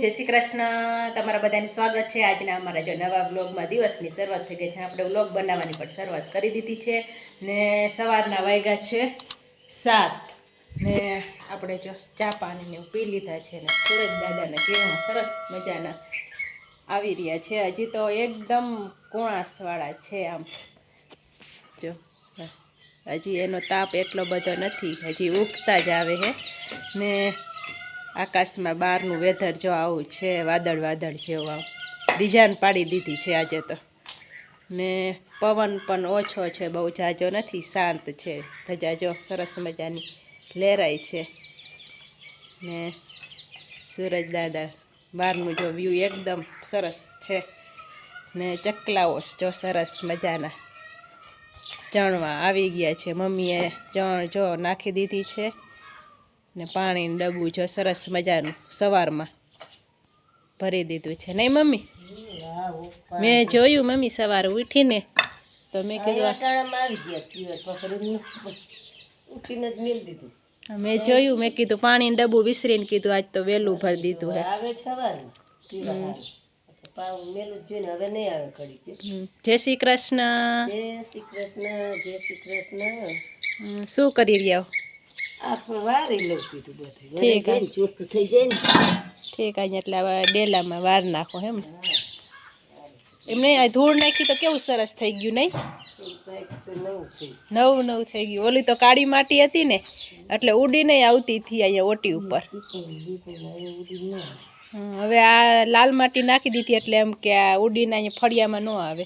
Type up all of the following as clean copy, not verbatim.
જય શ્રી કૃષ્ણ। તમારા બધાનું સ્વાગત છે આજના અમારા જો નવા બ્લોગમાં। દિવસની શરૂઆત થઈ ગઈ છે, આપણે બ્લોગ બનાવવાની પણ શરૂઆત કરી દીધી છે ને સવારના વાગ્યા છે 7 ને આપણે જો ચા પાણી ને પી લીધા છે ને સુરજ દાદાના કિરણો સરસ મજાના આવી રહ્યા છે। હજી તો એકદમ કુણાસવાળા છે, આમ જો હજી એનો તાપ એટલો બધો નથી, હજી ઉગતા જ આવે છે ને આકાશમાં બહારનું વેધર જો આવું છે, વાદળ વાદળ જેવું આવું ડિઝાઇન પાડી દીધી છે આજે તો। ને પવન પણ ઓછો છે, બહુ જાજો નથી, શાંત છે। ધજા જો સરસ મજાની લહેરાય છે ને સૂરજ દાદા બહારનું જો વ્યૂ એકદમ સરસ છે ને ચકલાઓ જો સરસ મજાના ચણવા આવી ગયા છે। મમ્મીએ ચણ જો નાખી દીધી છે ને પાણીનું ડબ્બું જો સરસ મજાનું સવારમાં ભરી દીધું છે, નહીં મમ્મી? મેં જોયું મમ્મી સવારે ઉઠીને તો મેં કીધું મેં જોયું, મેં કીધું પાણીનું ડબ્બું વિસરીને કીધું આજ તો વહેલું ભરી દીધું હે। જય શ્રી કૃષ્ણ। જય શ્રી કૃષ્ણ, જય શ્રી કૃષ્ણ। શું કરી રહ્યા હો? ઠીક આજે એટલે હવે ડેલામાં વાર નાખો એમ નહીં? ધૂળ નાખી તો કેવું સરસ થઈ ગયું, નહીં? નવું થઈ ગયું। ઓલી તો કાળી માટી હતી ને એટલે ઉડી નહીં આવતી હતી અહીંયા ઓટી ઉપર, હવે આ લાલ માટી નાખી દીધી એટલે એમ કે આ ઉડીને અહીંયા ફળિયામાં ન આવે।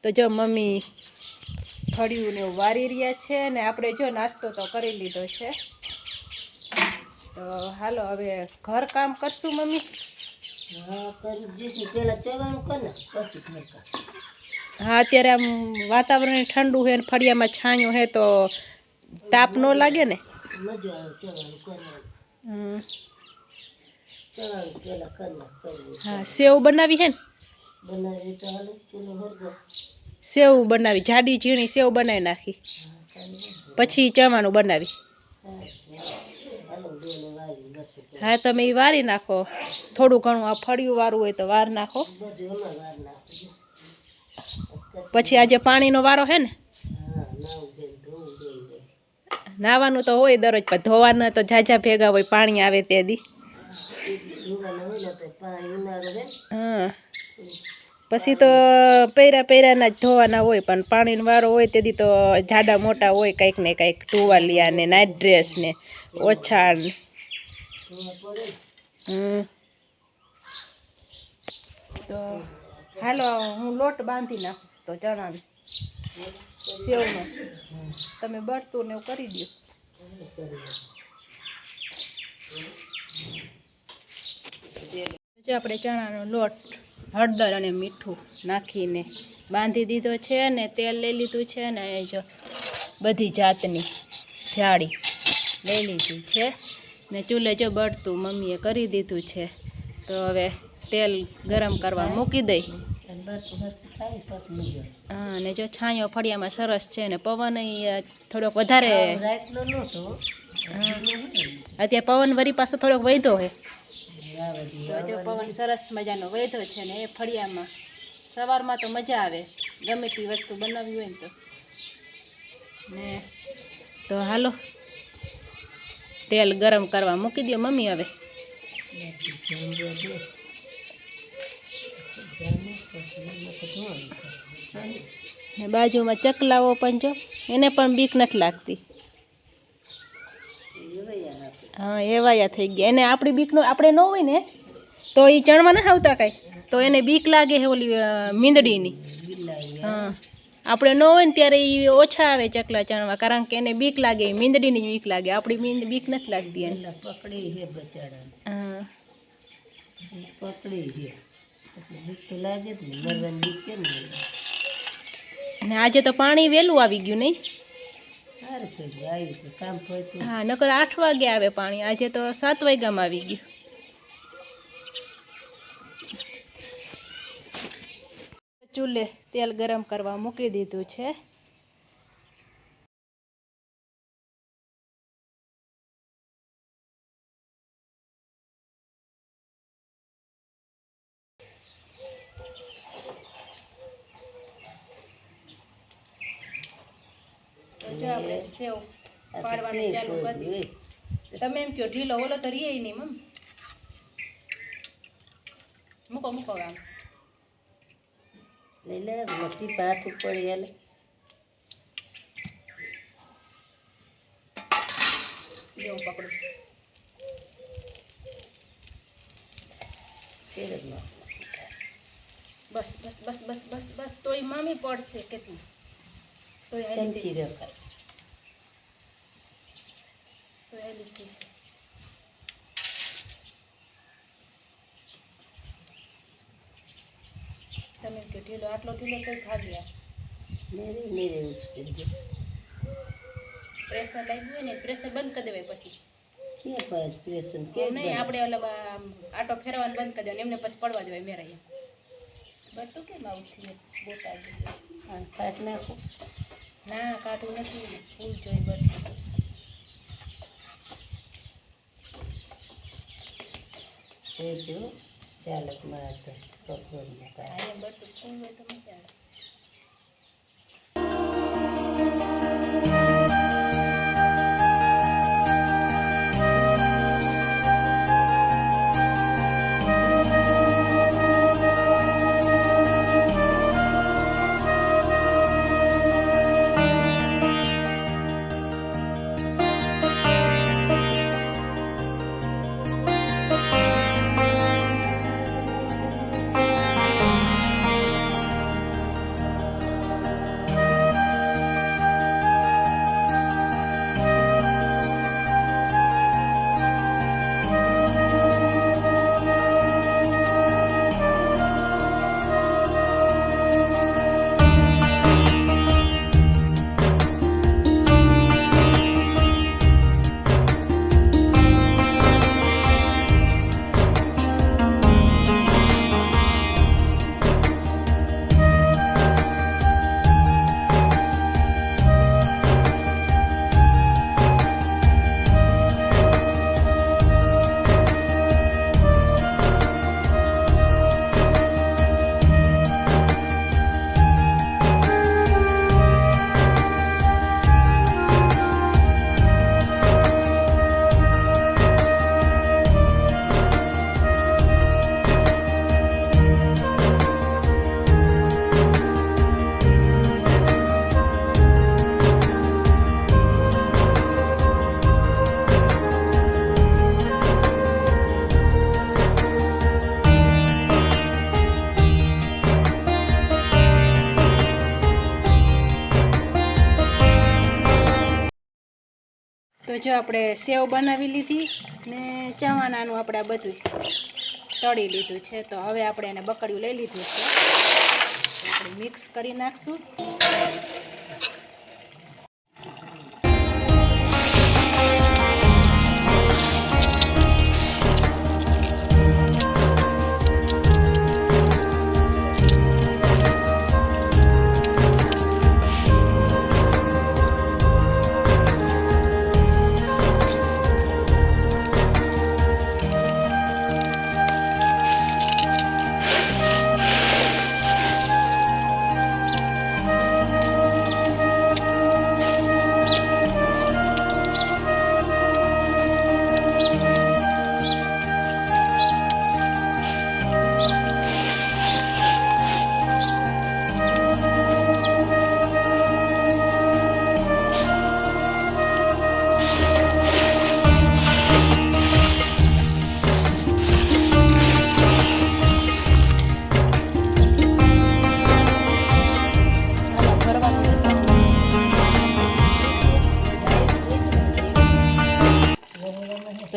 તો જો મમ્મી ફળિયું ને વારી રહ્યા છે ને આપણે જો નાસ્તો તો કરી લીધો છે, તો હાલો હવે ઘર કામ કરશું મમ્મી। હા અત્યારે આમ વાતાવરણ ઠંડુ છે ને ફળિયામાં છાંયો છે તો તાપ ન લાગે ને। હા સેવ બનાવી હે ને? સેવ બનાવી, જાડી ઝીણી સેવ બનાવી નાખી, પછી ચવાણું બનાવી। હા તમે એ વારી નાખો, થોડું ઘણું આ ફળિયું વારવું હોય તો વાર નાખો, પછી આજે પાણીનો વારો હે ને? નાવાનું તો હોય દરરોજ, પણ ધોવાના તો ઝાઝા ભેગા હોય પાણી આવે તે દી। હા પછી તો પહેર્યાના જ ધોવાના હોય, પણ પાણીનો વારો હોય તેથી તો જાડા મોટા હોય કંઈક ને કંઈક, ટુવાલિયા ને નાઇટ ડ્રેસ ને ઓછાળ ને। તો હાલો હું લોટ બાંધી નાખું તો ચણાનો સેવનો, તમે બળતું ને એવું કરી દો। જો આપણે ચણાનો લોટ હળદર અને મીઠું નાખીને બાંધી દીધો છે ને તેલ લઈ લીધું છે ને જો બધી જાતની જાળી લઈ લીધી છે ને ચૂલે જો બળતું મમ્મીએ કરી દીધું છે, તો હવે તેલ ગરમ કરવા મૂકી દઈ। હા ને જો છાંયો ફળિયામાં સરસ છે ને પવન થોડોક વધારે, અત્યારે પવન વરી પાછો થોડોક વધ્યો છે, તો જો પવન સરસ મજાનો વધ્યો છે ને એ ફળિયામાં સવારમાં તો મજા આવે ગમે તે વસ્તુ બનાવવી હોય ને ને તો હાલો તેલ ગરમ કરવા મૂકી દો મમ્મી હવે। ને બાજુમાં ચકલાઓ પણ જો, એને પણ બીક નથી લાગતી। હા એવાયા થઈ ગયા, એને આપણી બીકનો આપણે ન હોય ને તો એ ચણવા નથી આવતા કાંઈ, તો એને બીક લાગે છે ઓલી મીંદડીની। હા આપણે ન હોય ને ત્યારે એ ઓછા આવે ચકલા ચણવા, કારણ કે એને બીક લાગે, મીંદડીની બીક લાગે, આપણી બીક નથી લાગતી એને। પકડી છે બચાડા, હા પકડી છે બીક તો લાગે જ ને, મરવાની બીક કેમ લાગે। અને આજે તો પાણી વહેલું આવી ગયું, નહીં? હા નકર 8 વાગે આવે પાણી, આજે તો 7 વાગ્યામાં આવી ગયું। ચૂલે તેલ ગરમ કરવા મૂકી દીધું છે। જો આપણે સેવ પાડવાનું ચાલુ કરી દીધું. તમે એમ કહો ઢીલો ઓલો તો રીએ નહીં મમ. મૂકો મૂકો આમ લઈ લે મોટી પાથ ઉપર યાલે જેવું પકડું બસ બસ બસ બસ બસ બસ તોય મામી પડશે કેટલી તોય ચમચી રખાય તો હેલી જશે. તમે કે ઢીલો આટલો ઢીલો તો ભાગ્યા મેરે ઉપસે પ્રેશર લાગ્યું હોય ને પ્રેશર બંધ કરી દેવાય પછી કે પાસ પ્રેશન કે નહીં આપણે ઓલા આટો ફેરવાનું બંધ કરી દેવાનું એમને પછી પડવા દેવાય મેરા બરતું કેમ આવું થયું બોટા આ કાટ નાખો ના કાઢવું નથી ફૂલ જોઈ બરતું જો ચાલક મારતો પકડને કાય આ બરતું ફૂલ હોય તો મજા આવે. તો જો આપણે સેવ બનાવી લીધી ને ચવાનાનું આપણે આ બધું તળી લીધું છે. તો હવે આપણે એને બકડિયું લઈ લીધું છે આપણે મિક્સ કરી નાખશું.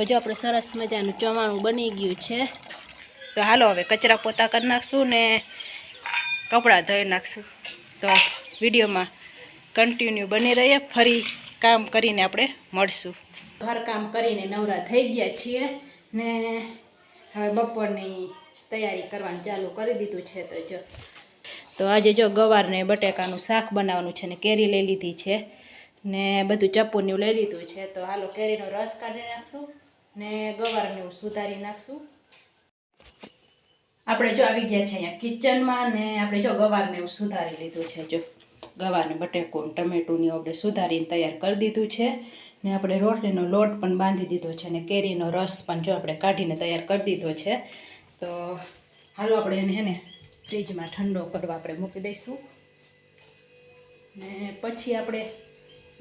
તો જો આપણે સરસ મજાનું ચવાણું બની ગયું છે. તો હાલો હવે કચરા પોતા કરી નાખશું ને કપડાં ધોઈ નાખશું. તો વિડીયોમાં કન્ટિન્યુ બની રહીએ, ફરી કામ કરીને આપણે મળશું. ઘર કામ કરીને નવરા થઈ ગયા છીએ ને હવે બપોરની તૈયારી કરવાનું ચાલુ કરી દીધું છે. તો આજે જો ગવારને બટેકાનું શાક બનાવવાનું છે ને કેરી લઈ લીધી છે ને બધું ચપ્પુને લઈ લીધું છે. તો હાલો કેરીનો રસ કાઢી નાખશું ને ગવારને એવું સુધારી નાખશું. આપણે જો આવી ગયા છે અહીંયા કિચનમાં ને આપણે જો ગવારને એવું સુધારી લીધું છે. જો ગવારને બટેકું ટમેટુંની આપણે સુધારીને તૈયાર કરી દીધું છે ને આપણે રોટલીનો લોટ પણ બાંધી દીધો છે ને કેરીનો રસ પણ જો આપણે કાઢીને તૈયાર કરી દીધો છે. તો હાલો આપણે એને હે ને ફ્રીજમાં ઠંડો કરવા આપણે મૂકી દઈશું ને પછી આપણે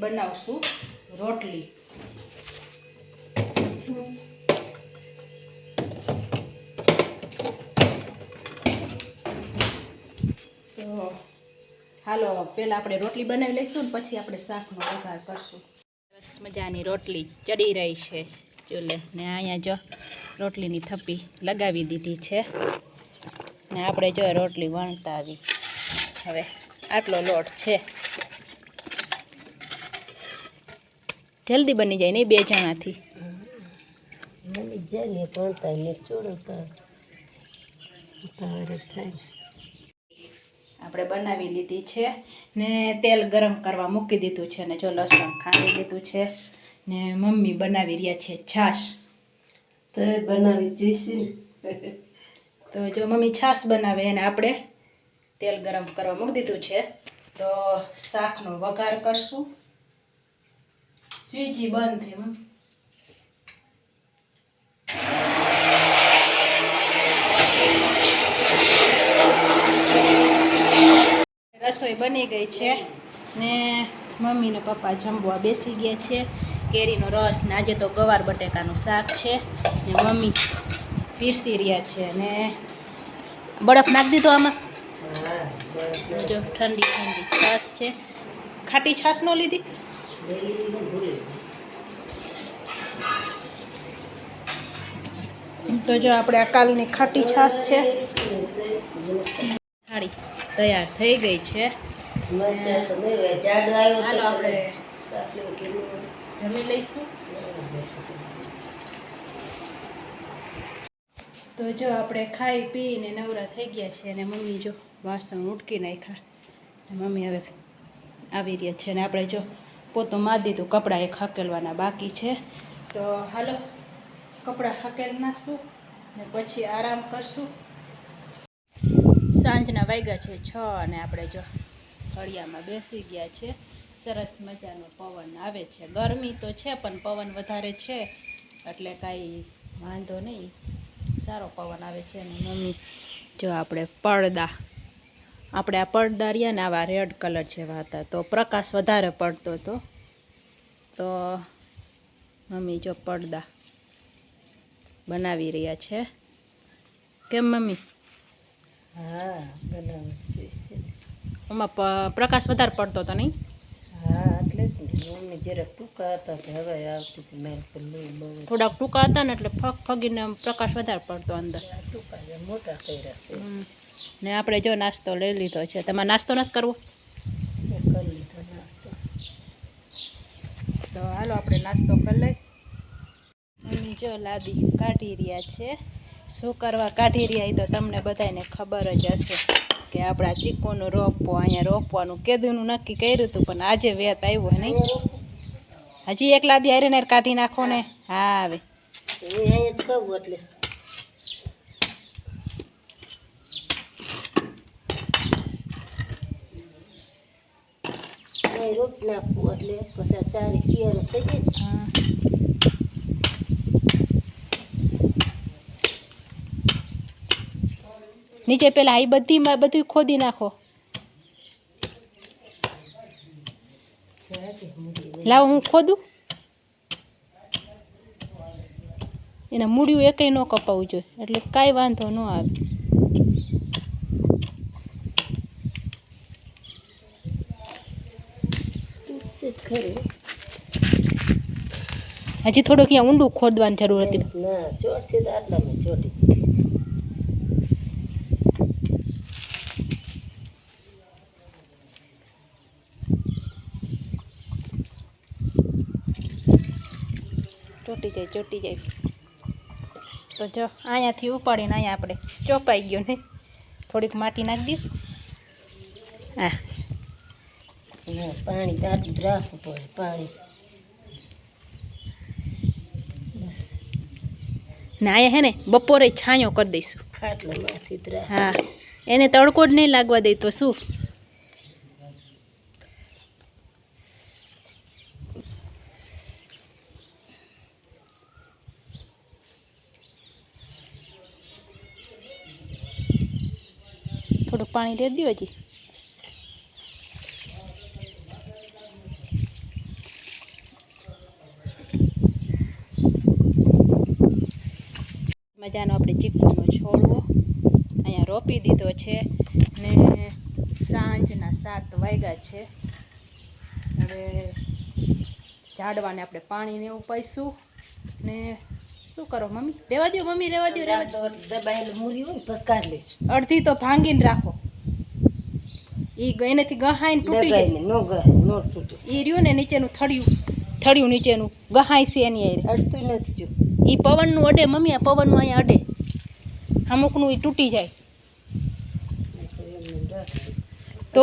બનાવશું રોટલી. તો હાલો પહેલાં આપણે રોટલી બનાવી લઈશું ને પછી આપણે શાકનો વઘાર કરશું. સરસ મજાની રોટલી ચડી રહી છે ચૂલે ને અહીંયા જો રોટલીની થપ્પી લગાવી દીધી છે ને આપણે જો રોટલી વણતા આવી. હવે આટલો લોટ છે, જલ્દી બની જાય નહીં 2 જણાથી. મને જાય ભણતા ને ચોડતા તારે થાય. આપણે બનાવી લીધી છે ને તેલ ગરમ કરવા મૂકી દીધું છે ને જો લસણ ખાંડી દીધું છે ને મમ્મી બનાવી રહ્યા છે છાશ. તો બનાવી જોઈશે ને. તો જો મમ્મી છાશ બનાવે અને આપણે તેલ ગરમ કરવા મૂકી દીધું છે. તો શાકનો વઘાર કરશું. સ્વીચી બંધ થઈ મમ્મી. રસોઈ બની ગઈ છે ને મમ્મી ને પપ્પા જમવા બેસી ગયા છે. કેરીનો રસ ને આજે તો ગવાર બટેકાનું શાક છે ને મમ્મી પીરસી રહ્યા છે ને બરફ નાખી દીધો આમાં. જો ઠંડી ઠંડી છાશ છે. ખાટી છાશ ન લીધી. તો જો આપણે આ કાલની ખાટી છાશ છે. થાળી તૈયાર થઈ ગઈ છે. હાલો આપણે જમી લઈશું. તો જો આપણે ખાઈ પીને નવરા થઈ ગયા છે અને મમ્મી જો વાસણ ઉટકી નાખ્યા. મમ્મી હવે આવી રહ્યા છે ને આપણે જો પોતું મારી દીધું. કપડાં એક હકેલવાના બાકી છે. તો હાલો કપડાં હકેલ નાખશું ને પછી આરામ કરશું. સાંજના વાગ્યા છે 6 અને આપણે જો ફળિયામાં બેસી ગયા છે. સરસ મજાનો પવન આવે છે. ગરમી તો છે પણ પવન વધારે છે એટલે કાંઈ વાંધો નહીં, સારો પવન આવે છે. અને મમ્મી જો આપણે આ પડદા રહ્યા ને આવા રેડ કલર જેવા હતા તો પ્રકાશ વધારે પડતો હતો તો મમ્મી જો પડદા બનાવી રહ્યા છે. કેમ મમ્મી? હા બનાવી જોઈશે. એમાં પ્રકાશ વધારે પડતો હતો નહીં? હા એટલે જ મમ્મી જરાક ટૂંકા હતા કે હવે આવતી હતી મારે પર લઈ બહુ થોડાક ટૂંકા હતા ને એટલે ફગીને પ્રકાશ વધારે પડતો અંદર. ટૂંકા મોટા કર્યા છે. ને આપણે જો નાસ્તો લઈ લીધો છે. તમારે નાસ્તો નથી કરવો? કરી લીધો નાસ્તો. તો હાલો આપણે નાસ્તો કરી લઈ. મમ્મી જો લાદી કાઢી રહ્યા છે. શું કરવા કાઢી રહ્યા એ તો તમને બધાને ખબર જ હશે કે આપણા ચીકુનું રોપવો અહીંયા રોપવાનું કેદુનું નક્કી કર્યું હતું પણ આજે વેત આવ્યો નહીં. હજી એક લાદી હારે ને કાઢી નાખો ને. હા આવે અહીંયા જ ખાવું એટલે અહીં રોપ નાખવું એટલે પછી ચારે કિયારો થઈ જાય. હા નીચે પેલા આ બધું ખોદી નાખો. લાવો હું ખોદું. એના મૂળિયું એકય ન કપાવવું જોઈએ એટલે કાંઈ વાંધો ન આવે. હજી થોડુંક અહીંયા ઊંડું ખોદવાની જરૂર હતી. ના ચોટશે તો આટલામાં ચોટી. ચોટી જાય. તો જો અહીંયાથી ઉપાડીને અહીંયા આપણે ચોપાઈ ગયો ને થોડીક માટી નાખી દઉં. હા પાણી કાઢી રાખવું પડે. પાણી ને અહીંયા હે ને બપોરે છાંયો કરી દઈશું ખાટલામાંથી. હા એને તડકો જ નહીં લાગવા દઈ તો શું. થોડું પાણી રેડી દો હજી. મજાનો આપણે ચીકુનો છોડવો અહીંયા રોપી દીધો છે ને સાંજના 7 વાગ્યા છે. હવે ઝાડવાને આપણે પાણીને એવું પાઈશું ને શું કરો મમ્મી? રહેવા દો મમ્મી, રહેવા દો, રહેવા દો. દબાયેલું મૂરી હોય ને પછી કાઢી લઈશું. અડધી તો ભાંગીને રાખો, એ એનાથી ગહાઈને તૂટી જાય. દબાઈને નો ગહાય, નો તૂટે. એ રહ્યું ને નીચેનું થળિયું નીચેનું ગહાય છે એની હારે. અડતું નથી જો. એ પવનનું અડે મમ્મી, આ પવનનું અહીંયા અડે, અમુકનું એ તૂટી જાય. તો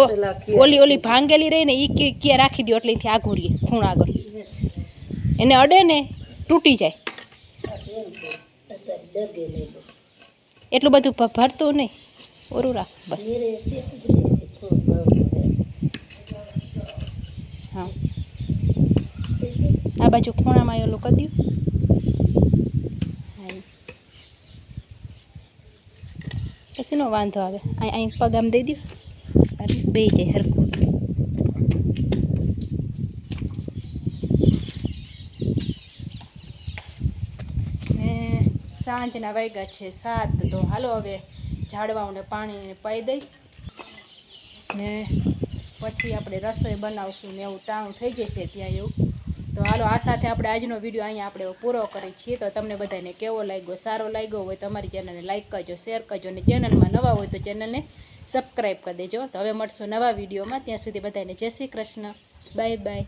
ઓલી ભાંગેલી રહી ને એ ક્યાં રાખી દો એટલે એથી આઘું રહીએ ખૂણ આગળ. એને અડે ને તૂટી જાય. એટલું બધું ભરતું નહીં, ઓરું રાખ બસ. હા, આ બાજુ ખૂણામાં ઓલું કરી દઉં. પછી નો વાંધો આવે. અહીં પગ આમ દઈ દઉં, બે જાય હરખું. ને સાંજના વાગ્યા છે 7. તો હાલો હવે ઝાડવાઓને પાણી પાઈ દઈ ને પછી આપણે રસોઈ બનાવશું ને એવું ટાણું થઈ જશે ત્યાં એવું. તો હાલો આ સાથે આપણે આજનો વિડીયો અહીંયા આપણે પૂરો કરીએ છીએ. તો તમને બધાને કેવો લાગ્યો, સારો લાગ્યો હોય તો અમારી ચેનલને લાઈક કરજો, શેર કરજો અને ચેનલમાં નવા હોય તો ચેનલને સબસ્ક્રાઈબ કરી દેજો. તો હવે મળશું નવા વિડીયોમાં. ત્યાં સુધી બધાને જય શ્રી કૃષ્ણ. Bye bye.